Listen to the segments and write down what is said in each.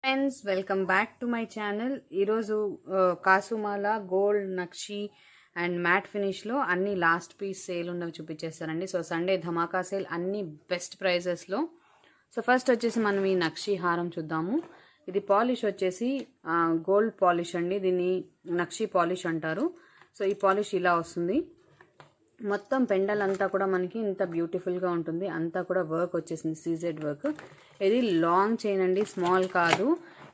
Friends welcome back to my channel. ఈరోజు కాసుమాల gold nakshi and mat ఫినిష్లో అన్ని last piece sale ఉన్నవి చూపించేస్తానండి. So Sunday ధమాకా sale అన్ని best ప్రైజెస్లో. So first వచ్చేసి మనం ఈ నక్షి హారం చూద్దాము. ఇది పాలిష్ వచ్చేసి గోల్డ్ పాలిష్ అండి, దీన్ని నక్షి పాలిష్ అంటారు. సో ఈ పాలిష్ ఇలా వస్తుంది. మొత్తం పెండల్ అంతా కూడా మనకి ఇంత బ్యూటిఫుల్గా ఉంటుంది. అంతా కూడా వర్క్ వచ్చేసింది, సీజెడ్ వర్క్. ఇది లాంగ్ చైన్ అండి, స్మాల్ కాదు,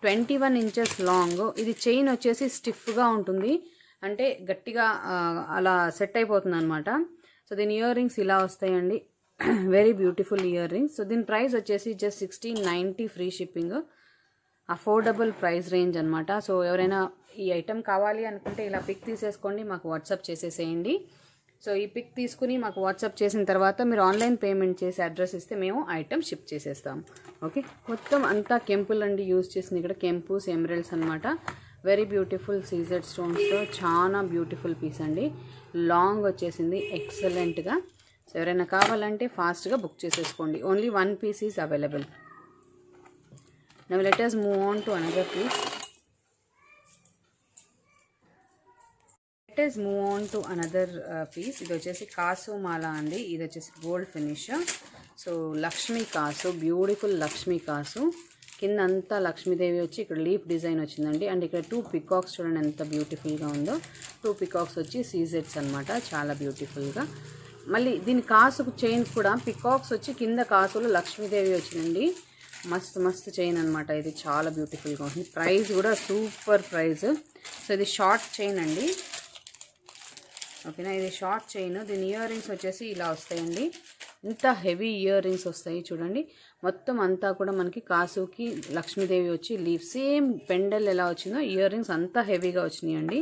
21 ఇంచెస్ లాంగ్. ఇది చైన్ వచ్చేసి స్టిఫ్గా ఉంటుంది, అంటే గట్టిగా అలా సెట్ అయిపోతుంది అనమాట. సో దీని ఇయర్ రింగ్స్ ఇలా వస్తాయండి, very beautiful ear rings. So దీని ప్రైస్ వచ్చేసి just 1690 free shipping, affordable price range అనమాట. సో ఎవరైనా ఈ ఐటెం కావాలి అనుకుంటే ఇలా పిక్ తీసేసుకోండి, మాకు వాట్సాప్ చేసేసేయండి. సో ఈ పిక్ తీసుకుని మాకు వాట్సాప్ చేసిన తర్వాత మీరు ఆన్లైన్ పేమెంట్ చేసి అడ్రస్ ఇస్తే మేము ఐటమ్ షిప్ చేసేస్తాము. ఓకే, మొత్తం అంతా కెంపుల్ అండి యూజ్ చేసింది. ఇక్కడ కెంపుస్ ఎమరల్డ్స్ అనమాట. వెరీ బ్యూటిఫుల్ సీజెడ్ స్టోన్స్తో చాలా బ్యూటిఫుల్ పీస్ అండి. లాంగ్ వచ్చేసింది, ఎక్సలెంట్గా. సో ఎవరైనా కావాలంటే ఫాస్ట్గా బుక్ చేసేసుకోండి. Only 1 piece is available. Now let us move on to another piece. Move on to another piece. ఇది వచ్చేసి కాసు మాల అండి. ఇది వచ్చేసి గోల్డ్ ఫినిష్. సో లక్ష్మీ కాసు, బ్యూటిఫుల్ లక్ష్మీ కాసు. కింద అంతా లక్ష్మీదేవి వచ్చి ఇక్కడ లీఫ్ డిజైన్ వచ్చిందండి. అండ్ ఇక్కడ 2 పికాక్స్ చూడండి ఎంత బ్యూటిఫుల్గా ఉందో. 2 పికాక్స్ వచ్చి సీజెడ్స్ అనమాట, చాలా బ్యూటిఫుల్గా. మళ్ళీ దీని కాసుకు చైన్ కూడా పికాక్స్ వచ్చి కింద కాసులు లక్ష్మీదేవి వచ్చిందండి. మస్తు మస్తు చైన్ అనమాట. ఇది చాలా బ్యూటిఫుల్గా ఉంటుంది. ప్రైస్ కూడా సూపర్ ప్రైస్. సో ఇది షార్ట్ చైన్ అండి, ఓకేనా. ఇది షార్ట్ చైన్. దీని ఇయర్ రింగ్స్ వచ్చేసి ఇలా వస్తాయండి. ఇంత హెవీ ఇయర్ రింగ్స్ వస్తాయి చూడండి. మొత్తం అంతా కూడా మనకి కాసుకి లక్ష్మీదేవి వచ్చి లీఫ్, సేమ్ పెండల్ ఎలా వచ్చిందో ఇయర్ రింగ్స్ అంతా హెవీగా వచ్చినాయండి.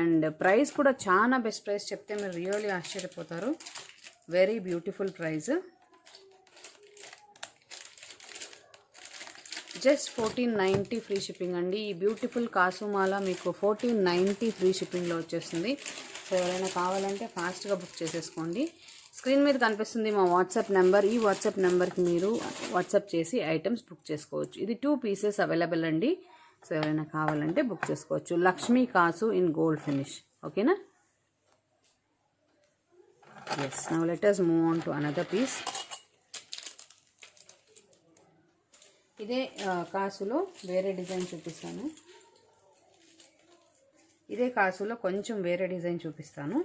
అండ్ ప్రైస్ కూడా చాలా బెస్ట్ ప్రైస్, చెప్తే మీరు రియల్లీ ఆశ్చర్యపోతారు. Very beautiful price. Just 1490 free shipping అండి. ఈ బ్యూటిఫుల్ కాసుమాల మీకు 1490 ఫ్రీ షిప్పింగ్లో వచ్చేస్తుంది. సో ఎవరైనా కావాలంటే ఫాస్ట్గా బుక్ చేసేసుకోండి. స్క్రీన్ మీద కనిపిస్తుంది మా వాట్సాప్ నెంబర్. ఈ వాట్సాప్ నెంబర్కి మీరు వాట్సాప్ చేసి ఐటమ్స్ బుక్ చేసుకోవచ్చు. ఇది 2 పీసెస్ అవైలబుల్ అండి. సో ఎవరైనా కావాలంటే బుక్ చేసుకోవచ్చు. లక్ష్మీ కాసు ఇన్ గోల్డ్ ఫినిష్, ఓకేనా. Yes, now let us move on to another piece. ఇదే కాసులో వేరే డిజైన్ చూపిస్తాను. ఇదే కాసులో కొంచెం వేరే డిజైన్ చూపిస్తాను.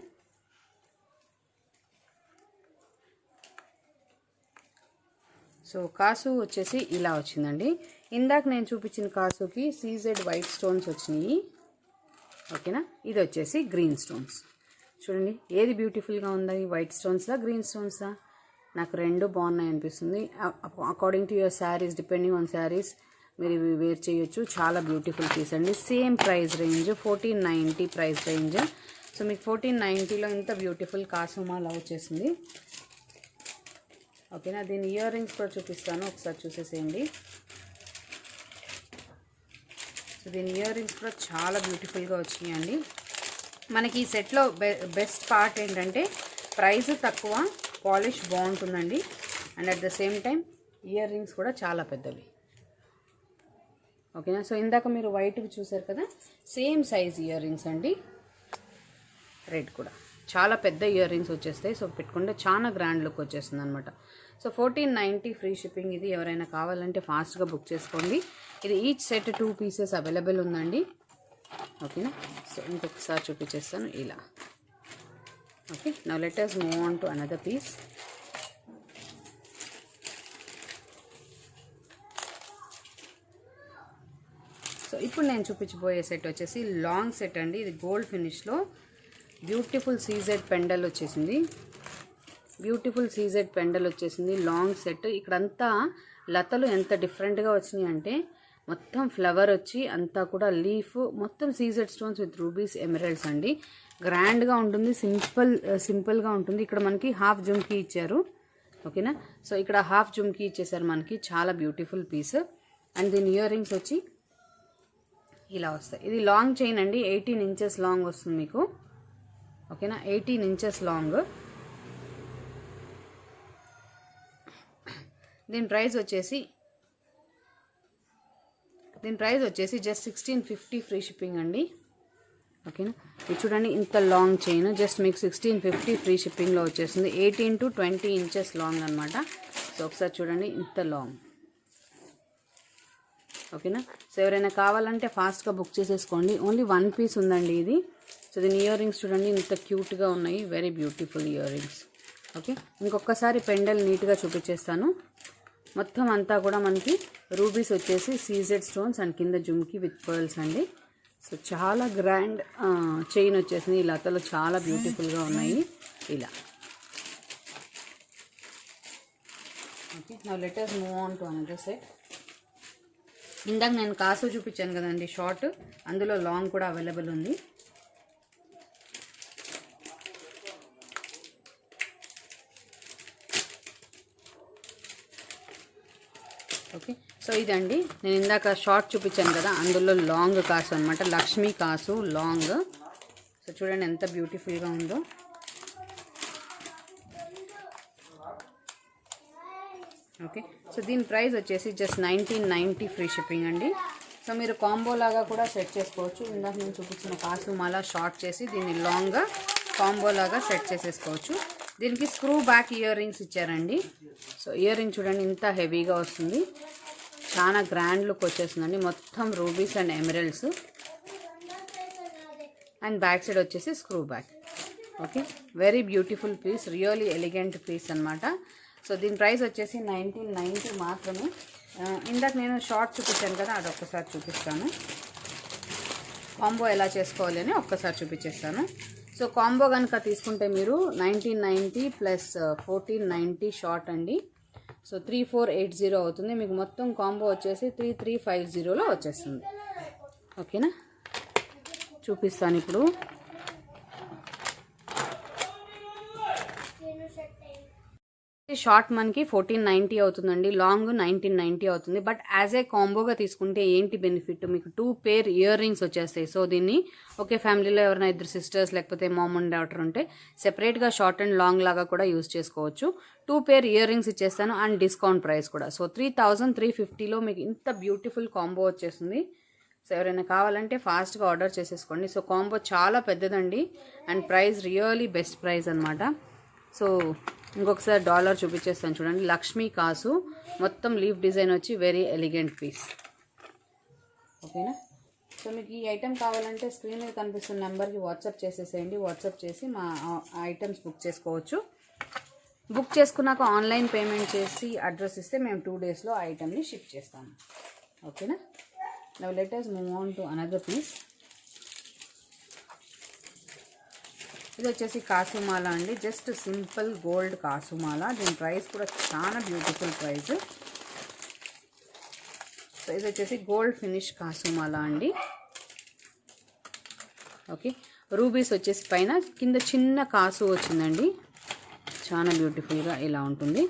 సో కాసు వచ్చేసి ఇలా వచ్చిందండి. ఇందాక నేను చూపించిన కాసుకి సీజెడ్ వైట్ స్టోన్స్ వచ్చినాయి, ఓకేనా. ఇది వచ్చేసి గ్రీన్ స్టోన్స్. చూడండి ఏది బ్యూటిఫుల్గా ఉందా, ఈ వైట్ స్టోన్సా గ్రీన్ స్టోన్సా? నాకు రెండు బాగున్నాయి అనిపిస్తుంది. According to your saris, depending on saris మీరు ఇవి వేర్ చేయొచ్చు. చాలా బ్యూటిఫుల్ పీస్ అండి. Same price range 1490 price range. So మీకు 1490లో ఇంత బ్యూటిఫుల్ కాసుమాల వచ్చేసింది, ఓకేనా. దీని ఇయర్ రింగ్స్ కూడా చూపిస్తాను, ఒకసారి చూసేసేయండి. సో దీని ఇయర్ రింగ్స్ కూడా చాలా బ్యూటిఫుల్గా వచ్చినాయండి. మనకి ఈ సెట్లో బెస్ట్ పార్ట్ ఏంటంటే ప్రైస్ తక్కువ, పాలిష్ బాగుంటుందండి. And at the same time ear rings కూడా చాలా పెద్దవి, ఓకేనా. సో ఇందాక మీరు వైట్వి చూసారు కదా, సేమ్ సైజ్ ఇయర్ రింగ్స్ అండి. రెడ్ కూడా చాలా పెద్ద ఇయర్ రింగ్స్ వచ్చేస్తాయి. సో పెట్టుకుంటే చాలా గ్రాండ్ లుక్ వచ్చేస్తుంది అనమాట. So 1490 free shipping. ఇది ఎవరైనా కావాలంటే ఫాస్ట్గా బుక్ చేసుకోండి. ఇది ఈచ్ సెట్ 2 పీసెస్ అవైలబుల్ ఉందండి, ఓకేనా. సో ఇంకొకసారి చూపించేస్తాను ఇలా. Okay, now let us move on to another piece. So ఇప్పుడు నేను చూపించబోయే సెట్ వచ్చేసి లాంగ్ సెట్ అండి. ఇది గోల్డ్ ఫినిష్లో బ్యూటిఫుల్ సీజెడ్ పెండల్ వచ్చేసింది. బ్యూటిఫుల్ సీజెడ్ పెండల్ వచ్చేసింది, లాంగ్ సెట్. ఇక్కడంతా లతలు ఎంత డిఫరెంట్గా వచ్చినాయి అంటే మొత్తం ఫ్లవర్ వచ్చి అంతా కూడా లీఫ్, మొత్తం CZ stones with rubies emeralds అండి. గ్రాండ్గా ఉంటుంది, సింపుల్గా ఉంటుంది. ఇక్కడ మనకి హాఫ్ జుమ్కీ ఇచ్చారు, ఓకేనా. సో ఇక్కడ హాఫ్ జుమ్కీ ఇచ్చేసారు మనకి, చాలా బ్యూటిఫుల్ పీస్. అండ్ దీని ఇయర్ రింగ్స్ వచ్చి ఇలా వస్తాయి. ఇది లాంగ్ చైన్ అండి, 18 ఇంచెస్ లాంగ్ వస్తుంది మీకు, ఓకేనా. 18 ఇంచెస్ లాంగ్. దీని ప్రైస్ వచ్చేసి దీని ప్రైస్ వచ్చేసి జస్ట్ 1650 ఫ్రీ షిప్పింగ్ అండి. ఓకేనా, ఇది చూడండి ఇంత లాంగ్ చైన్ జస్ట్ మీకు 1650 ఫ్రీ షిప్పింగ్లో వచ్చేస్తుంది. 18 to 20 ఇంచెస్ లాంగ్ అనమాట. సో ఒకసారి చూడండి ఇంత లాంగ్. ఓకేనా, సో ఎవరైనా కావాలంటే ఫాస్ట్గా బుక్ చేసేసుకోండి. ఓన్లీ 1 పీస్ ఉందండి ఇది. సో దీని ఇయర్ రింగ్స్ చూడండి ఇంత క్యూట్గా ఉన్నాయి, very beautiful ear rings. Okay, ఇంకొకసారి పెండల్ నీట్గా చూపించేస్తాను. మొత్తం అంతా కూడా మనకి రూబీస్ వచ్చేసి సీజెడ్ స్టోన్స్ అండ్ కింద జుమ్కి విత్ పర్ల్స్ అండి. సో చాలా గ్రాండ్ చైన్ వచ్చేసింది. ఈ లతలు చాలా బ్యూటిఫుల్గా ఉన్నాయి ఇలా. Okay, now let us move on to another set. ఇందాక నేను కాసు చూపించాను కదండి షార్ట్, అందులో లాంగ్ కూడా అవైలబుల్ ఉంది. ఓకే, సో ఇదండి నేను ఇందాక షార్ట్ చూపించాను కదా, అందులో లాంగ్ కాసు అనమాట, లక్ష్మీ కాసు లాంగ్. సో చూడండి ఎంత బ్యూటిఫుల్గా ఉందో. ఓకే, సో దీని ప్రైస్ వచ్చేసి జస్ట్ 1990 ఫ్రీ షిప్పింగ్ అండి. సో మీరు కాంబో లాగా కూడా సెట్ చేసుకోవచ్చు. ఇందాక నేను చూపించిన కాసు మాల షార్ట్ చేసి దీన్ని లాంగ్గా కాంబో లాగా సెట్ చేసేసుకోవచ్చు. దీనికి స్క్రూ బ్యాక్ ఇయర్ రింగ్స్ ఇచ్చారండి. సో ఇయర్ రింగ్ చూడండి ఇంత హెవీగా వస్తుంది, చాలా గ్రాండ్ లుక్ వచ్చేస్తుందండి. మొత్తం rubies and emeralds and back side వచ్చేసి screw back. Okay, very beautiful piece, really elegant piece అనమాట. సో దీని ప్రైస్ వచ్చేసి 1990 మాత్రమే. ఇందాక నేను షార్ట్ చూపించాను కదా, అది ఒక్కసారి చూపిస్తాను. కాంబో ఎలా చేసుకోవాలి అని ఒక్కసారి చూపించేస్తాను. సో కాంబో కనుక తీసుకుంటే మీరు 1990 ప్లస్ 1490 షార్ట్ అండి. సో 3480 అవుతుంది. మీకు మొత్తం కాంబో వచ్చేసి 3350లో వచ్చేస్తుంది. ఓకేనా, చూపిస్తాను ఇప్పుడు. షార్ట్ మనకి 1490 అవుతుందండి, లాంగ్ 1990 అవుతుంది. బట్ యాజ్ ఏ కాంబోగా తీసుకుంటే ఏంటి బెనిఫిట్, మీకు 2 పేర్ ఇయర్ రింగ్స్ వచ్చేస్తాయి. సో దీన్ని ఒకే ఫ్యామిలీలో ఎవరైనా ఇద్దరు సిస్టర్స్ లేకపోతే మామ్ అండ్ డాటర్ ఉంటే సెపరేట్గా షార్ట్ అండ్ లాంగ్ లాగా కూడా యూజ్ చేసుకోవచ్చు. 2 పేర్ ఇయర్ రింగ్స్ ఇచ్చేస్తాను అండ్ డిస్కౌంట్ ప్రైస్ కూడా. సో 3350లో మీకు ఇంత బ్యూటిఫుల్ కాంబో వచ్చేస్తుంది. సో ఎవరైనా కావాలంటే ఫాస్ట్గా ఆర్డర్ చేసేసుకోండి. సో కాంబో చాలా పెద్దదండి and price really best price అనమాట. సో ఇంకొకసారి డాలర్ చూపించేస్తాను చూడండి. లక్ష్మీ కాసు మొత్తం లీఫ్ డిజైన్ వచ్చి వెరీ ఎలిగెంట్ పీస్. ఓకేనా, సో మీకు ఈ ఐటెం కావాలంటే స్క్రీన్ మీద కనిపిస్తున్న నెంబర్కి వాట్సాప్ చేసేసేయండి. వాట్సాప్ చేసి మా ఐటమ్స్ బుక్ చేసుకోవచ్చు. బుక్ చేసుకున్నాక ఆన్లైన్ పేమెంట్ చేసి అడ్రస్ ఇస్తే మేము 2 డేస్లో ఆ ఐటెంని షిప్ చేస్తాము. ఓకేనా, now let us move on to another piece. ఇది వచ్చేసి కాసుమాల అండి, జస్ట్ సింపుల్ గోల్డ్ కాసుమాల. దీని ప్రైస్ కూడా చాలా బ్యూటిఫుల్ ప్రైస్. సో ఇది వచ్చేసి గోల్డ్ ఫినిష్ కాసుమాల అండి. ఓకే, రూబీస్ వచ్చేసి పైన కింద చిన్న కాసు వచ్చిందండి, చాలా బ్యూటిఫుల్గా ఇలా ఉంటుంది.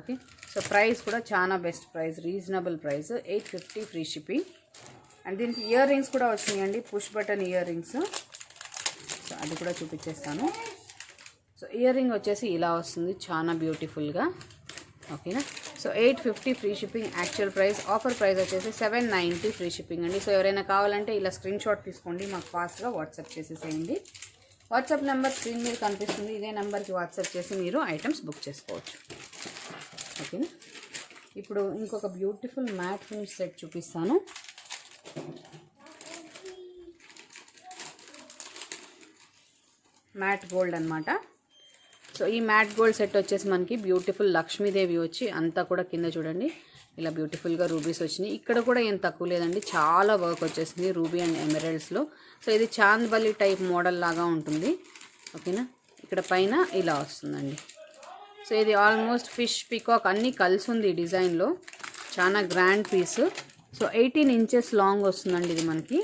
ఓకే, సో ప్రైస్ కూడా చాలా best price, reasonable price, 850 free shipping. And దీనికి ఇయర్ రింగ్స్ కూడా వచ్చినాయండి, push button ear rings. So అది కూడా చూపించేస్తాను. సో ఇయర్ రింగ్ వచ్చేసి ఇలా వస్తుంది చాలా బ్యూటిఫుల్గా. ఓకేనా, so 850 free shipping. Actual price, offer price వచ్చేసి 790 ఫ్రీ షిప్పింగ్ అండి. సో ఎవరైనా కావాలంటే ఇలా స్క్రీన్ షాట్ తీసుకోండి, మాకు ఫాస్ట్గా వాట్సాప్ చేసేసేయండి. వాట్సాప్ నెంబర్ స్క్రీన్ మీద కనిపిస్తుంది, ఇదే నెంబర్కి వాట్సాప్ చేసి మీరు ఐటమ్స్ బుక్ చేసుకోవచ్చు. ఓకేనా, ఇప్పుడు ఇంకొక బ్యూటిఫుల్ మ్యాట్ ఫినిష్ సెట్ చూపిస్తాను. మ్యాట్ గోల్డ్ అనమాట. సో ఈ మ్యాట్ గోల్డ్ సెట్ వచ్చేసి మనకి బ్యూటిఫుల్ లక్ష్మీదేవి వచ్చి అంతా కూడా కింద చూడండి ఇలా బ్యూటిఫుల్గా రూబీస్ వచ్చినాయి. ఇక్కడ కూడా ఏం తక్కువ లేదండి, చాలా వర్క్ వచ్చేసింది రూబీ అండ్ ఎమరల్డ్స్లో. సో ఇది చాంద్బలి టైప్ మోడల్ లాగా ఉంటుంది. ఓకేనా, ఇక్కడ పైన ఇలా వస్తుందండి. సో ఇది ఆల్మోస్ట్ ఫిష్ పికాక్ అన్నీ కలిసి ఉంది ఈ డిజైన్లో, చాలా grand piece. So 18 inches long వస్తుందండి ఇది మనకి.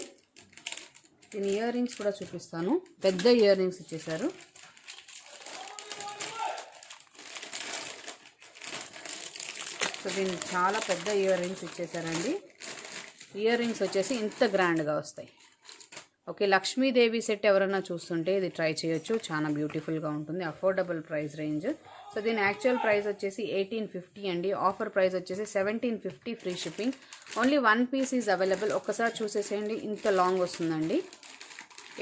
దీని ఇయర్ రింగ్స్ కూడా చూపిస్తాను, పెద్ద ఇయర్ రింగ్స్ ఇచ్చేసారు. సో దీనికి చాలా పెద్ద ఇయర్ రింగ్స్ ఇచ్చేసారండి. ఇయర్ రింగ్స్ వచ్చేసి ఇంత గ్రాండ్గా వస్తాయి. ఓకే, లక్ష్మీదేవి సెట్ ఎవరైనా చూస్తుంటే ఇది ట్రై చేయొచ్చు, చాలా బ్యూటిఫుల్గా ఉంటుంది, అఫోర్డబుల్ ప్రైస్ రేంజ్. సో దీని యాక్చువల్ ప్రైస్ వచ్చేసి 1850 అండి, ఆఫర్ ప్రైస్ వచ్చేసి 1750 free shipping. Only 1 piece is available. ఒక్కసారి చూసేసేయండి, ఇంత లాంగ్ వస్తుందండి.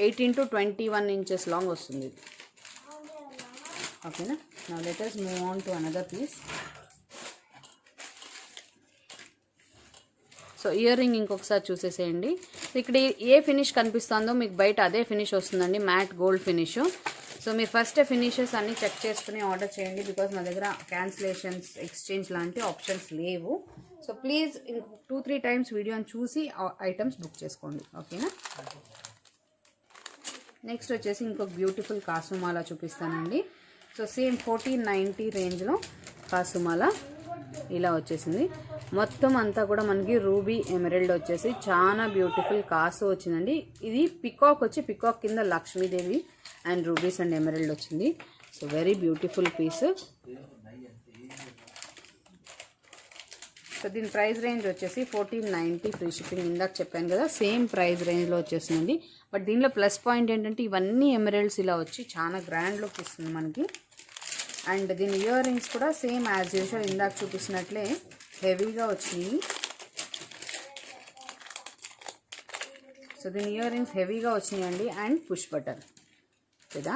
18 to 21 inches లాంగ్ వస్తుంది. ఓకేనా. Now let us move on to another piece. So ear ring ఇంకొకసారి చూసేసేయండి. ఇక్కడ ఏ ఫినిష్ కనిపిస్తుందో మీకు బయట అదే ఫినిష్ వస్తుందండి, మ్యాట్ గోల్డ్ ఫినిష్. సో మీరు ఫస్ట్ ఫినిషెస్ అన్నీ చెక్ చేసుకుని ఆర్డర్ చేయండి, బికాజ్ మా దగ్గర క్యాన్సిలేషన్స్, ఎక్స్చేంజ్ లాంటి ఆప్షన్స్ లేవు. సో ప్లీజ్ 2-3 times వీడియోని చూసి ఐటమ్స్ బుక్ చేసుకోండి. ఓకేనా. నెక్స్ట్ వచ్చేసి ఇంకొక బ్యూటిఫుల్ కాసుమాలా చూపిస్తానండి. సో సేమ్ 1490 రేంజ్లో కాసుమాలా ఇలా వచ్చేసింది. మొత్తం అంతా కూడా మనకి రూబీ ఎమరల్డ్ వచ్చేసి చాలా బ్యూటిఫుల్ కాసు వచ్చిందండి. ఇది పికాక్ వచ్చి, పికాక్ కింద Lakshmidevi and rubies and emerald వచ్చింది. So very beautiful piece. So దీని ప్రైస్ రేంజ్ వచ్చేసి 1490 ఫ్రీ షిప్పింగ్. ఇందాక చెప్పాను కదా, సేమ్ ప్రైస్ రేంజ్లో వచ్చేసిందండి. బట్ దీనిలో ప్లస్ పాయింట్ ఏంటంటే ఇవన్నీ ఎమరల్డ్స్ ఇలా వచ్చి చాలా గ్రాండ్ లుక్ ఇస్తుంది మనకి. అండ్ దీని ఇయర్ రింగ్స్ కూడా సేమ్ యాజ్ యూజువల్ ఇందాక చూపించినట్లే హెవీగా వచ్చినాయి. సో దీని ఇయర్ రింగ్స్ హెవీగా వచ్చినాయండి. అండ్ పుష్ బటన్ కదా,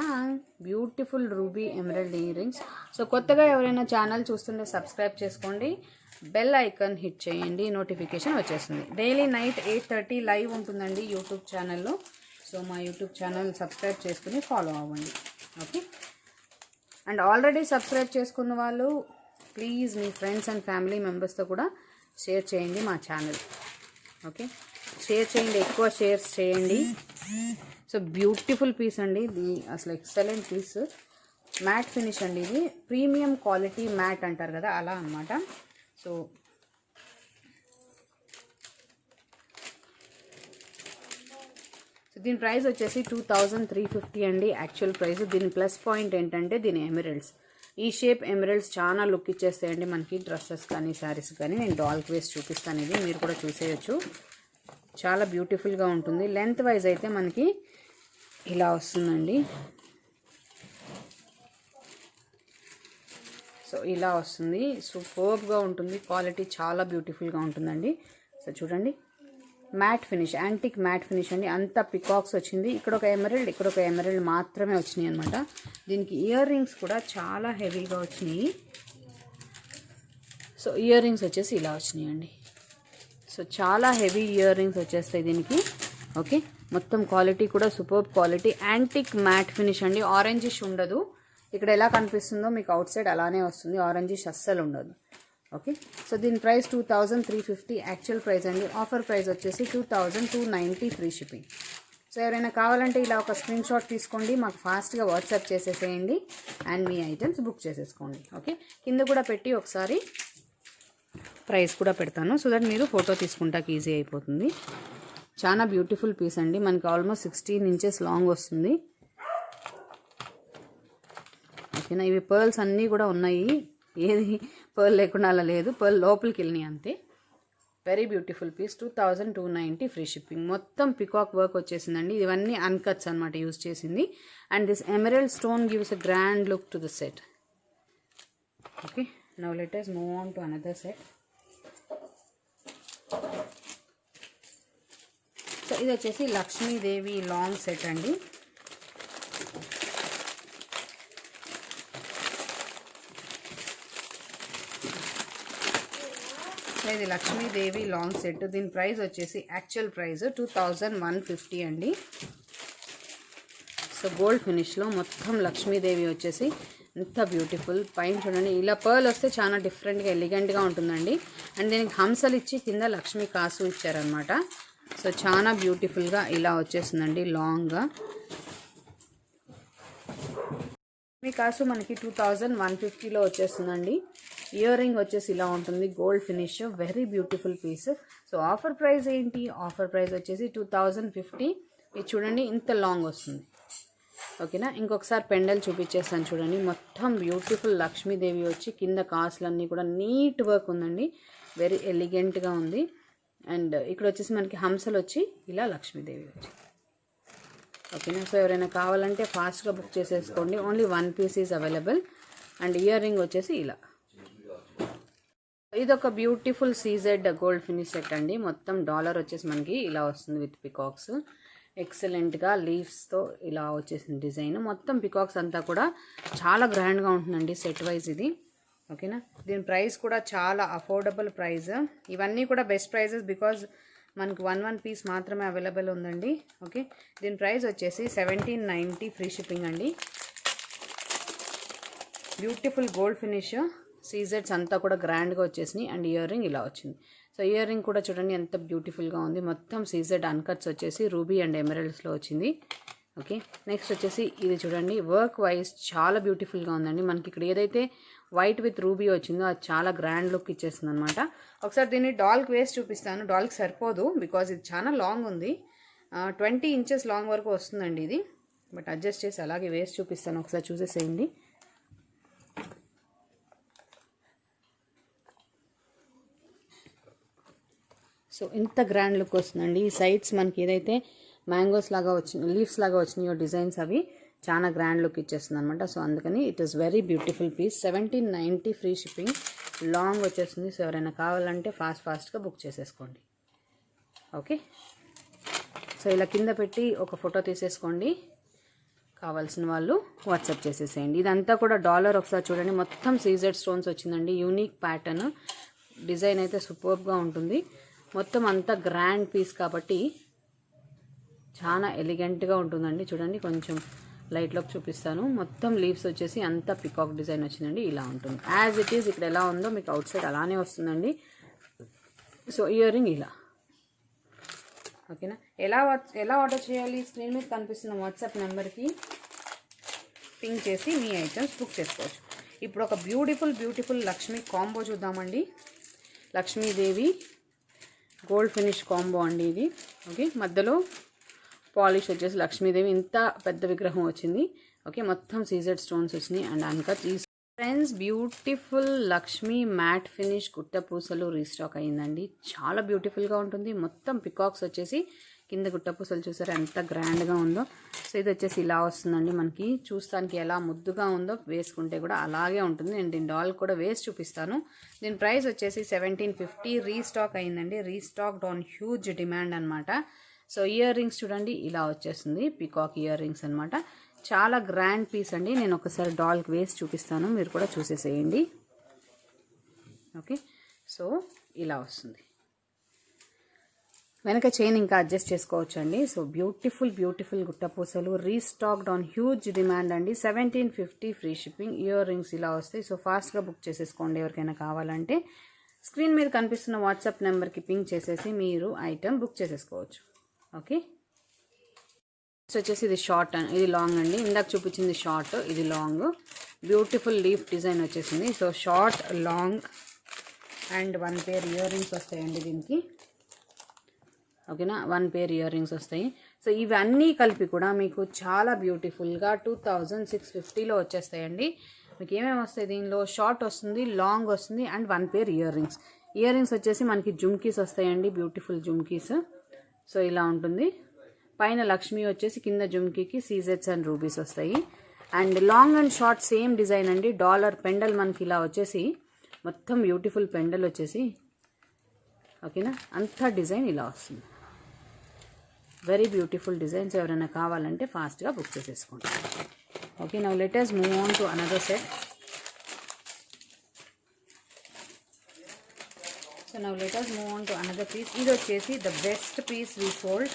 beautiful ruby emerald ear rings. So కొత్తగా ఎవరైనా ఛానల్ చూస్తుంటే సబ్స్క్రైబ్ చేసుకోండి, బెల్ ఐకాన్ హిట్ చేయండి, నోటిఫికేషన్ వచ్చేస్తుంది. డైలీ నైట్ 8:30 లైవ్ ఉంటుందండి యూట్యూబ్ ఛానల్లో. సో మా యూట్యూబ్ ఛానల్ సబ్స్క్రైబ్ చేసుకుని ఫాలో అవ్వండి. ఓకే. అండ్ ఆల్రెడీ సబ్స్క్రైబ్ చేసుకున్న వాళ్ళు please me friends and family మెంబర్స్తో కూడా షేర్ చేయండి మా ఛానల్. ఓకే, షేర్ చేయండి, ఎక్కువ షేర్స్ చేయండి. సో బ్యూటిఫుల్ పీస్ అండి ఇది, అసలు ఎక్సలెంట్ పీస్. మ్యాట్ ఫినిష్ అండి, ఇది ప్రీమియం క్వాలిటీ మ్యాట్ అంటారు కదా, అలా అన్నమాట. సో దీని ప్రైస్ వచ్చేసి 2350 అండి యాక్చువల్ ప్రైస్. దీని ప్లస్ పాయింట్ ఏంటంటే దీని ఎమరల్డ్స్, ఈ షేప్ ఎమరల్డ్స్ చాలా లుక్ ఇచ్చేస్తాయండి మనకి డ్రెస్సెస్ కానీ శారీస్ కానీ. నేను డాల్క్ వేసి చూపిస్తాను, ఇది మీరు కూడా చూసేయచ్చు. చాలా బ్యూటిఫుల్గా ఉంటుంది. లెంత్ వైజ్ అయితే మనకి ఇలా వస్తుందండి. సో ఇలా వస్తుంది, సూపర్బ్గా ఉంటుంది, క్వాలిటీ చాలా బ్యూటిఫుల్గా ఉంటుందండి. సో చూడండి, matte finish, antique matte finish అండి. అంతా పికాక్స్ వచ్చింది. ఇక్కడ ఒక ఎమరల్డ్, ఇక్కడ ఒక ఎమరల్డ్ మాత్రమే వచ్చినాయి అనమాట. దీనికి ఇయర్ రింగ్స్ కూడా చాలా హెవీగా వచ్చినాయి. సో ఇయర్ రింగ్స్ వచ్చేసి ఇలా వచ్చినాయి అండి. సో చాలా హెవీ ఇయర్ రింగ్స్ వచ్చేస్తాయి దీనికి. ఓకే, మొత్తం క్వాలిటీ కూడా superb quality. Antique matte finish అండి. ఆరెంజిష్ ఉండదు. ఇక్కడ ఎలా కనిపిస్తుందో మీకు అవుట్ సైడ్ అలానే వస్తుంది, ఆరెంజిష్ అస్సలు ఉండదు. ఓకే, సో దీని ప్రైస్ 2350 యాక్చువల్ ప్రైస్ అండి. ఆఫర్ ప్రైస్ వచ్చేసి 2290 ఫ్రీ షిప్పింగ్. సో ఎవరైనా కావాలంటే ఇలా ఒక స్క్రీన్ షాట్ తీసుకోండి, మాకు ఫాస్ట్గా వాట్సాప్ చేసేసేయండి అండ్ మీ ఐటమ్స్ బుక్ చేసేసుకోండి. ఓకే, కింద కూడా పెట్టి ఒకసారి ప్రైస్ కూడా పెడతాను, సో దట్ మీరు ఫోటో తీసుకుంటాకి ఈజీ అయిపోతుంది. చాలా బ్యూటిఫుల్ పీస్ అండి. మనకి ఆల్మోస్ట్ 16 inches లాంగ్ వస్తుంది. ఓకేనా, ఇవి పర్ల్స్ అన్నీ కూడా ఉన్నాయి, ఏది పర్ల్ లేకుండా అలా లేదు, పర్ల్ లోపలికి వెళ్ళినాయి అంతే. Very beautiful piece. 2290 free shipping. మొత్తం పికాక్ వర్క్ వచ్చేసిందండి. ఇవన్నీ అన్కట్స్ అనమాట యూజ్ చేసింది. And this emerald stone gives a grand look to the set. Okay, now let us move on to another set. So ఇది వచ్చేసి లక్ష్మీదేవి లాంగ్ సెట్ అండి. ఇది Lakshmidevi long set. దీని ప్రైస్ వచ్చేసి యాక్చువల్ ప్రైస్ 2150 అండి. సో గోల్డ్ ఫినిష్లో మొత్తం లక్ష్మీదేవి వచ్చేసి ఎంత బ్యూటిఫుల్. పైన చూడండి, ఇలా పర్ల్ వస్తే చాలా డిఫరెంట్గా ఎలిగెంట్గా ఉంటుందండి. అండ్ దీనికి హంసలు ఇచ్చి కింద లక్ష్మీ కాసు ఇచ్చారనమాట. సో చాలా బ్యూటిఫుల్గా ఇలా వచ్చేసిందండి లాంగ్గా. మీ కాసు మనకి 2150లో వచ్చేస్తుందండి. ఇయర్ రింగ్ వచ్చేసి ఇలా ఉంటుంది, gold finish, very beautiful piece. So offer price ఏంటి? ఆఫర్ ప్రైస్ వచ్చేసి 2050. ఇది చూడండి, ఇంత లాంగ్ వస్తుంది. ఓకేనా, ఇంకొకసారి పెండల్ చూపించేస్తాను చూడండి. మొత్తం బ్యూటిఫుల్ లక్ష్మీదేవి వచ్చి కింద కాసులన్నీ కూడా నీట్ వర్క్ ఉందండి, వెరీ ఎలిగెంట్గా ఉంది. అండ్ ఇక్కడ వచ్చేసి మనకి హంసలు వచ్చి ఇలా లక్ష్మీదేవి వచ్చి. ఓకేనా, సో ఎవరైనా కావాలంటే ఫాస్ట్గా బుక్ చేసేసుకోండి. Only 1 piece is available. And earring వచ్చేసి ఇలా. ఇది ఒక beautiful CZ gold finish set అండి. మొత్తం డాలర్ వచ్చేసి మనకి ఇలా వస్తుంది విత్ పికాక్స్. ఎక్సలెంట్గా లీవ్స్తో ఇలా వచ్చేసింది డిజైన్. మొత్తం పికాక్స్ అంతా కూడా చాలా గ్రాండ్గా ఉంటుందండి సెట్ వైజ్ ఇది. ఓకేనా, దీని ప్రైస్ కూడా చాలా అఫోర్డబుల్ ప్రైస్. ఇవన్నీ కూడా బెస్ట్ ప్రైజెస్ బికాజ్ మనకు వన్ పీస్ మాత్రమే అవైలబుల్ ఉందండి. ఓకే, దీని ప్రైస్ వచ్చేసి 1790 ఫ్రీ షిప్పింగ్ అండి. బ్యూటిఫుల్ గోల్డ్ ఫినిష్ సీజెడ్స్ అంతా కూడా గ్రాండ్గా వచ్చేసినాయి. అండ్ ఇయర్ రింగ్ ఇలా వచ్చింది. సో ఇయర్ రింగ్ కూడా చూడండి ఎంత బ్యూటిఫుల్గా ఉంది. మొత్తం సీజెడ్ అన్కట్స్ వచ్చేసి రూబీ అండ్ ఎమరల్డ్స్లో వచ్చింది. ఓకే, నెక్స్ట్ వచ్చేసి ఇది చూడండి వర్క్ వైజ్ చాలా బ్యూటిఫుల్గా ఉందండి. మనకి ఇక్కడ ఏదైతే వైట్ విత్ రూబీ వచ్చిందో అది చాలా గ్రాండ్ లుక్ ఇచ్చేస్తుంది అనమాట. ఒకసారి దీన్ని డాల్కి వేసి చూపిస్తాను. డాల్కి సరిపోదు బికాజ్ ఇది చాలా లాంగ్ ఉంది. 20 ఇంచెస్ లాంగ్ వరకు వస్తుందండి ఇది. బట్ అడ్జస్ట్ చేసి అలాగే వేసి చూపిస్తాను, ఒకసారి చూసేసేయండి. సో ఇంత గ్రాండ్ లుక్ వస్తుందండి. ఈ సైడ్స్ మనకి ఏదైతే మ్యాంగోస్ లాగా వచ్చినాయి, లీవ్స్ లాగా వచ్చినాయో డిజైన్స్ అవి చాలా గ్రాండ్ లుక్ ఇచ్చేస్తుంది అనమాట. సో అందుకని it is very beautiful piece. 1790 free shipping. Long వచ్చేస్తుంది. సో ఎవరైనా కావాలంటే ఫాస్ట్గా బుక్ చేసేసుకోండి. ఓకే, సో ఇలా కింద పెట్టి ఒక ఫోటో తీసేసుకోండి. కావాల్సిన వాళ్ళు వాట్సాప్ చేసేసేయండి. ఇదంతా కూడా డాలర్ ఒకసారి చూడండి. మొత్తం సీజెడ్ స్టోన్స్ వచ్చిందండి. యూనిక్ ప్యాటర్న్ డిజైన్ అయితే సూపర్గా ఉంటుంది. మొత్తం అంతా గ్రాండ్ పీస్ కాబట్టి చాలా ఎలిగెంట్గా ఉంటుందండి. చూడండి కొంచెం లైట్లోకి చూపిస్తాను. మొత్తం లీవ్స్ వచ్చేసి అంతా పికాక్ డిజైన్ వచ్చిందండి. ఇలా ఉంటుంది యాజ్ ఇట్ ఈస్. ఇక్కడ ఎలా ఉందో మీకు అవుట్ సైడ్ అలానే వస్తుందండి. సో ఇయర్ రింగ్ ఇలా. ఓకేనా, ఎలా ఆర్డర్ చేయాలి? స్క్రీన్ మీద కనిపిస్తున్న వాట్సాప్ నెంబర్కి పింక్ చేసి మీ ఐటమ్స్ బుక్ చేసుకోవచ్చు. ఇప్పుడు ఒక బ్యూటిఫుల్ లక్ష్మీ కాంబో చూద్దామండి. లక్ష్మీదేవి గోల్డ్ ఫినిష్ కాంబో అండి ఇది. ఓకే, మధ్యలో పాలిష్ వచ్చేసి లక్ష్మీదేవి ఇంత పెద్ద విగ్రహం వచ్చింది. ఓకే, మొత్తం సీజెడ్ స్టోన్స్ వచ్చినాయి అండ్ అన్కట్. ఈ friends beautiful Lakshmi matte finish గుట్ట పూసలు రీస్టాక్ అయ్యిందండి. చాలా బ్యూటిఫుల్గా ఉంటుంది. మొత్తం పికాక్స్ వచ్చేసి కింద గుట్ట పూసలు చూసారు ఎంత గ్రాండ్గా ఉందో. సో ఇది వచ్చేసి ఇలా వస్తుందండి. మనకి చూస్తానికి ఎలా ముద్దుగా ఉందో వేసుకుంటే కూడా అలాగే ఉంటుంది. నేను దీని డాల్ కూడా వేసి చూపిస్తాను. దీని ప్రైస్ వచ్చేసి 1750 రీస్టాక్ అయ్యిందండి. రీస్టాక్డ్ ఆన్ హ్యూజ్ డిమాండ్ అనమాట. సో ఇయర్ రింగ్స్ చూడండి ఇలా వచ్చేస్తుంది. పికాక్ ఇయర్ రింగ్స్ అనమాట. చాలా గ్రాండ్ పీస్ అండి. నేను ఒకసారి డాల్కి వేసి చూపిస్తాను, మీరు కూడా చూసేసేయండి. ఓకే, సో ఇలా వస్తుంది. వెనక చైన్ ఇంకా అడ్జస్ట్ చేసుకోవచ్చు అండి. సో బ్యూటిఫుల్ గుట్టపూసలు రీస్టాక్డ్ ఆన్ హ్యూజ్ డిమాండ్ అండి. 1750 ఫ్రీ షిప్పింగ్. ఇయర్ రింగ్స్ ఇలా వస్తాయి. సో ఫాస్ట్గా బుక్ చేసేసుకోండి ఎవరికైనా కావాలంటే. స్క్రీన్ మీద కనిపిస్తున్న వాట్సాప్ నెంబర్కి పింక్ చేసేసి మీరు ఐటమ్ బుక్ చేసేసుకోవచ్చు. ఓకే, వచ్చేసి ఇది షార్ట్ ఇది లాంగ్ అండి. ఇందాక చూపించింది షార్ట్, ఇది లాంగ్. బ్యూటిఫుల్ లీఫ్ డిజైన్ వచ్చేసింది. So short, long and 1 pair ear rings వస్తాయండి దీనికి. ఓకేనా, 1 పేర్ ఇయర్ రింగ్స్ వస్తాయి. సో ఇవన్నీ కలిపి కూడా మీకు చాలా బ్యూటిఫుల్గా 2650లో వచ్చేస్తాయండి. మీకు ఏమేమి వస్తాయి దీనిలో? షార్ట్ వస్తుంది, లాంగ్ వస్తుంది and 1 pair ear rings. Ear rings వచ్చేసి మనకి జుమ్కీస్ వస్తాయండి. బ్యూటిఫుల్ జుమ్కీస్. సో ఇలా ఉంటుంది. పైన లక్ష్మి వచ్చేసి కింద జుమ్కీకి సీజెడ్స్ అండ్ రూబీస్ వస్తాయి. And long and short same design అండి. డాలర్ పెండల్ మనకి ఇలా వచ్చేసి మొత్తం బ్యూటిఫుల్ పెండల్ వచ్చేసి ఓకేనా, అంతా డిజైన్ ఇలా వస్తుంది. Very beautiful designs. ఎవరైనా కావాలంటే ఫాస్ట్గా బుక్ చేసేసుకోండి. Okay, now let us move on to another set. So now let us move on to another piece. ఇది వచ్చేసి the best piece we sold.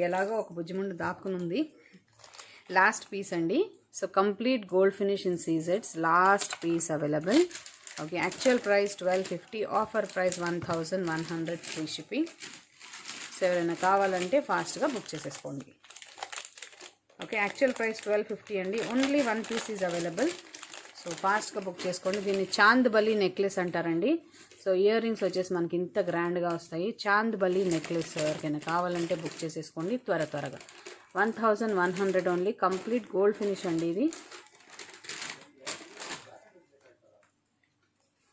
ఎలాగో ఒక బుజ్జిముండు దాక్కుని ఉంది. లాస్ట్ పీస్ అండి. So complete gold finish in సీజెడ్స్. Last piece available. Okay, actual price 1250, offer price 1100 free shipping. So ఎవరైనా కావాలంటే ఫాస్ట్గా బుక్ చేసేసుకోండి. ఓకే, యాక్చువల్ ప్రైస్ 1250 అండి. Only 1 piece is available. So ఫాస్ట్గా బుక్ చేసుకోండి. దీన్ని చాంద్ బలి నెక్లెస్ అంటారండి. సో ఇయర్ రింగ్స్ వచ్చేసి మనకి ఇంత గ్రాండ్గా వస్తాయి. చాంద్ బలి నెక్లెస్ ఎవరికైనా కావాలంటే బుక్ చేసేసుకోండి త్వరగా. 1100 ఓన్లీ. కంప్లీట్ గోల్డ్ ఫినిష్ అండి ఇది.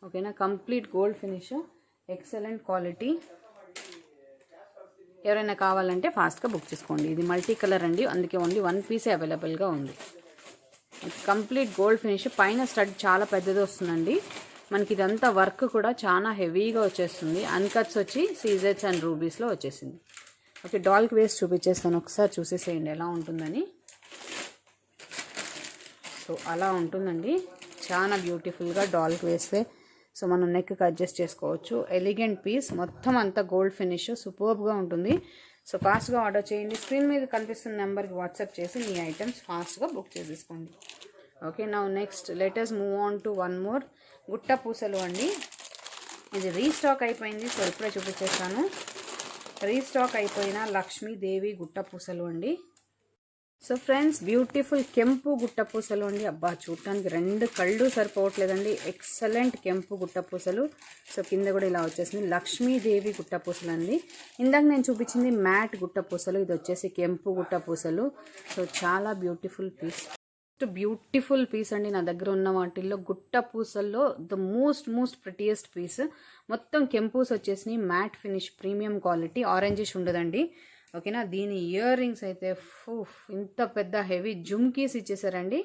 ఓకేనా, complete gold finish, excellent quality. ఎవరైనా కావాలంటే ఫాస్ట్గా బుక్ చేసుకోండి. ఇది మల్టీ కలర్ అండి, అందుకే ఓన్లీ 1 పీసే అవైలబుల్గా ఉంది. Complete gold finish. పైన స్టడ్ చాలా పెద్దది వస్తుందండి. మనకి ఇదంతా వర్క్ కూడా చాలా హెవీగా వచ్చేస్తుంది. అన్కట్స్ వచ్చి సీజెట్స్ అండ్ రూబీస్లో వచ్చేసింది. ఓకే, డాల్కి వేసి చూపించేస్తాను, ఒకసారి చూసేసేయండి ఎలా ఉంటుందని. సో అలా ఉంటుందండి, చాలా బ్యూటిఫుల్గా డాల్కి వేస్తే. సో మనం నెక్కి అడ్జస్ట్ చేసుకోవచ్చు. ఎలిగెంట్ పీస్, మొత్తం అంతా గోల్డ్ ఫినిష్, సూపర్బ్గా ఉంటుంది. సో ఫాస్ట్గా ఆర్డర్ చేయండి. స్క్రీన్ మీద కనిపిస్తున్న నెంబర్కి వాట్సాప్ చేసి మీ ఐటమ్స్ ఫాస్ట్గా బుక్ చేసేసుకోండి. Okay, now next letters move on to one more. గుట్ట పూసలు అండి, ఇది రీస్టాక్ అయిపోయింది. సో ఇప్పుడే చూపించేస్తాను. రీస్టాక్ అయిపోయిన లక్ష్మీదేవి గుట్ట పూసలు అండి. సో ఫ్రెండ్స్, బ్యూటిఫుల్ కెంపు గుట్ట పూసలు అండి. అబ్బా, చూడటానికి 2 కళ్ళు సరిపోవట్లేదండి. ఎక్సలెంట్ కెంపు గుట్ట పూసలు. సో కింద కూడా ఇలా వచ్చేసింది లక్ష్మీదేవి గుట్ట పూసలు అండి. ఇందాక నేను చూపించింది మ్యాట్ గుట్ట పూసలు, ఇది వచ్చేసి కెంపు గుట్ట పూసలు. సో చాలా బ్యూటిఫుల్ పీస్ అండి. నా దగ్గర ఉన్న వాటిల్లో గుట్ట పూసల్లో ద మోస్ట్ ప్రిటియెస్ట్ పీస్. మొత్తం కెంపూస్ వచ్చేసి matte finish, premium quality, orangish ఉండదండి. ఓకేనా, దీని ఇయర్ రింగ్స్ అయితే ఇంత పెద్ద హెవీ జుమ్కీస్ ఇచ్చేసారండి.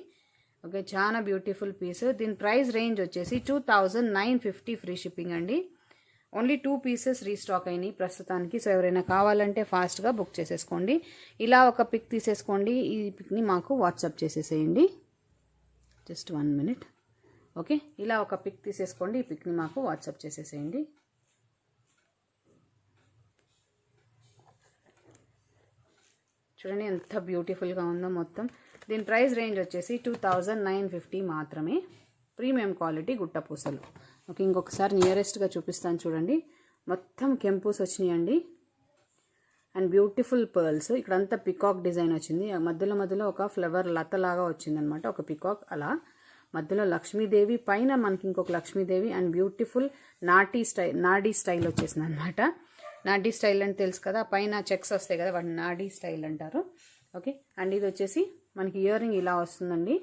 ఓకే, చాలా బ్యూటిఫుల్ పీస్. దీని ప్రైస్ రేంజ్ వచ్చేసి 2950 ఫ్రీ షిప్పింగ్ అండి. ఓన్లీ 2 పీసెస్ రీస్టాక్ అయినాయి ప్రస్తుతానికి. సో ఎవరైనా కావాలంటే ఫాస్ట్గా బుక్ చేసేసుకోండి. ఇలా ఒక పిక్ తీసేసుకోండి, ఈ పిక్ని మాకు వాట్సాప్ చేసేసేయండి. Just 1 minute. ఓకే, ఇలా ఒక పిక్ తీసేసుకోండి, ఈ పిక్ని మాకు వాట్సాప్ చేసేసేయండి. చూడండి ఎంత బ్యూటిఫుల్గా ఉందో మొత్తం. దీని ప్రైస్ రేంజ్ వచ్చేసి 2950 మాత్రమే. ప్రీమియం క్వాలిటీ గుట్ట పూసలు. ఓకే, ఇంకొకసారి నియరెస్ట్గా చూపిస్తాను చూడండి. మొత్తం కెంపూస్ వచ్చినాయండి అండ్ బ్యూటిఫుల్ పర్ల్స్. ఇక్కడంతా పికాక్ డిజైన్ వచ్చింది. మధ్యలో ఒక ఫ్లవర్ లతలాగా వచ్చిందనమాట, ఒక పికాక్. అలా మధ్యలో లక్ష్మీదేవి, పైన మనకి ఇంకొక లక్ష్మీదేవి అండ్ బ్యూటిఫుల్ నాడీ స్టైల్ వచ్చేసింది అనమాట. నాడీ స్టైల్ అంటే తెలుసు కదా, పైన చెక్స్ వస్తాయి కదా, వాటిని నాడీ స్టైల్ అంటారు. ఓకే, అండ్ ఇది వచ్చేసి మనకి ఇయర్ రింగ్ ఇలా వస్తుందండి.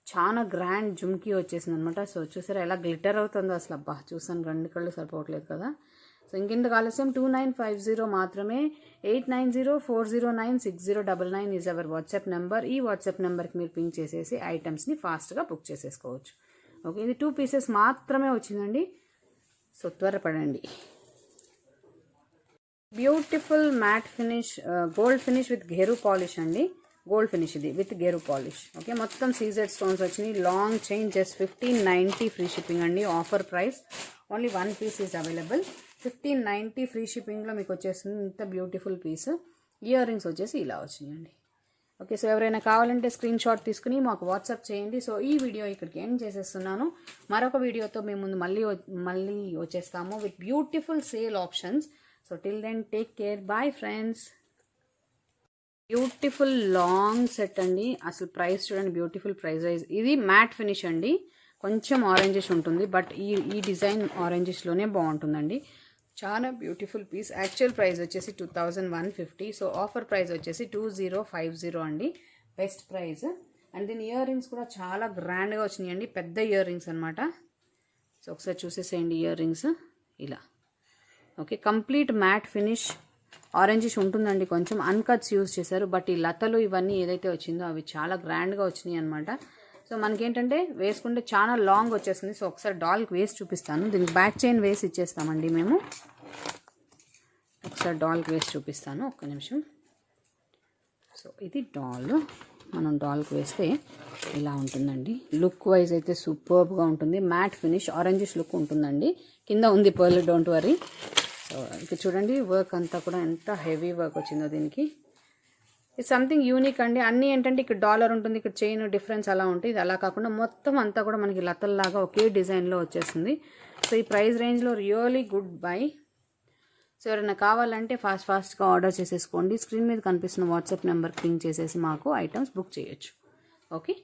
చాలా గ్రాండ్ జుమ్కీ వచ్చేసింది అనమాట. సో చూసారా ఎలా గ్లిటర్ అవుతుందో అసలు. అబ్బా, చూసాను 2 కళ్ళు సరిపోవట్లేదు కదా. సో ఇంకెందుకు ఆలస్యం, 2950 మాత్రమే. 8904096099 ఈజ్ అవర్ వాట్సాప్ నెంబర్. ఈ వాట్సాప్ నెంబర్కి మీరు పింక్ చేసేసి ఐటమ్స్ని ఫాస్ట్గా బుక్ చేసేసుకోవచ్చు. ఓకే, ఇది 2 పీసెస్ మాత్రమే వచ్చిందండి. సో త్వరపడండి. Beautiful matte finish, gold finish with geru polish అండి. గోల్డ్ ఫినిష్ ఇది విత్ గెరు పాలిష్. ఓకే, మొత్తం సీజెడ్ స్టోన్స్ వచ్చినాయి. Long chain, just 1590 free shipping అండి. Offer price. Only 1 piece is available. 1590 free షిప్పింగ్లో మీకు వచ్చేస్తుంది ఇంత బ్యూటిఫుల్ పీస్. ఇయర్ రింగ్స్ వచ్చేసి ఇలా వచ్చినాయండి. ఓకే, సో ఎవరైనా కావాలంటే స్క్రీన్ షాట్ తీసుకుని మాకు వాట్సాప్ చేయండి. సో ఈ వీడియో ఇక్కడికి ఎండ్ చేసేస్తున్నాను. మరొక వీడియోతో మేము ముందు మళ్ళీ వచ్చేస్తాము with beautiful sale options. So till then take care, bye friends. Beautiful long set అండి. అసలు ప్రైస్ చూడండి, బ్యూటిఫుల్ ప్రైస్ వైజ్. ఇది మ్యాట్ ఫినిష్ అండి, కొంచెం ఆరెంజిష్ ఉంటుంది, బట్ ఈ డిజైన్ ఆరెంజిష్లోనే బాగుంటుందండి. చాలా బ్యూటిఫుల్ పీస్. యాక్చువల్ ప్రైస్ వచ్చేసి 2150. సో ఆఫర్ ప్రైస్ వచ్చేసి 2050 అండి, బెస్ట్ ప్రైస్. అండ్ దీని ఇయర్ రింగ్స్ కూడా చాలా గ్రాండ్గా వచ్చినాయండి, పెద్ద ఇయర్ రింగ్స్ అనమాట. సో ఒకసారి చూసేసేయండి ఇయర్ రింగ్స్ ఇలా. Okay, complete mat finish, orangish ఉంటుందండి, కొంచెం అన్కట్స్ యూజ్ చేశారు. బట్ ఈ లతలు ఇవన్నీ ఏదైతే వచ్చిందో అవి చాలా గ్రాండ్గా వచ్చినాయి అనమాట. సో మనకేంటంటే వేసుకుంటే చాలా లాంగ్ వచ్చేస్తుంది. సో ఒకసారి డాల్కి వేసి చూపిస్తాను. దీనికి బ్యాక్ చైన్ వేసి ఇచ్చేస్తామండి మేము. ఒకసారి డాల్కి వేసి చూపిస్తాను, ఒక్క నిమిషం. సో ఇది డాల్, మనం డాల్కి వేస్తే ఇలా ఉంటుందండి. లుక్ వైజ్ అయితే సూపర్బ్గా ఉంటుంది. మ్యాట్ ఫినిష్, ఆరెంజిష్ లుక్ ఉంటుందండి. కింద ఉంది పర్ల్, డోంట్ వరీ. సో ఇక్కడ చూడండి వర్క్ అంతా కూడా ఎంత హెవీ వర్క్ వచ్చిందో దీనికి. ఇది సంథింగ్ యూనిక్ అండి. అన్నీ ఏంటంటే ఇక్కడ డాలర్ ఉంటుంది, ఇక్కడ చైన్ డిఫరెన్స్ అలా ఉంటుంది. ఇది అలా కాకుండా మొత్తం అంతా కూడా మనకి లతల్లాగా ఒకే డిజైన్లో వచ్చేస్తుంది. సో ఈ ప్రైస్ రేంజ్లో రియల్లీ గుడ్ బై. సో ఎవరైనా కావాలంటే ఫాస్ట్గా ఆర్డర్ చేసేసుకోండి. స్క్రీన్ మీద కనిపిస్తున్న వాట్సాప్ నెంబర్కి పింక్ చేసేసి మాకు ఐటమ్స్ బుక్ చేయొచ్చు. ఓకే.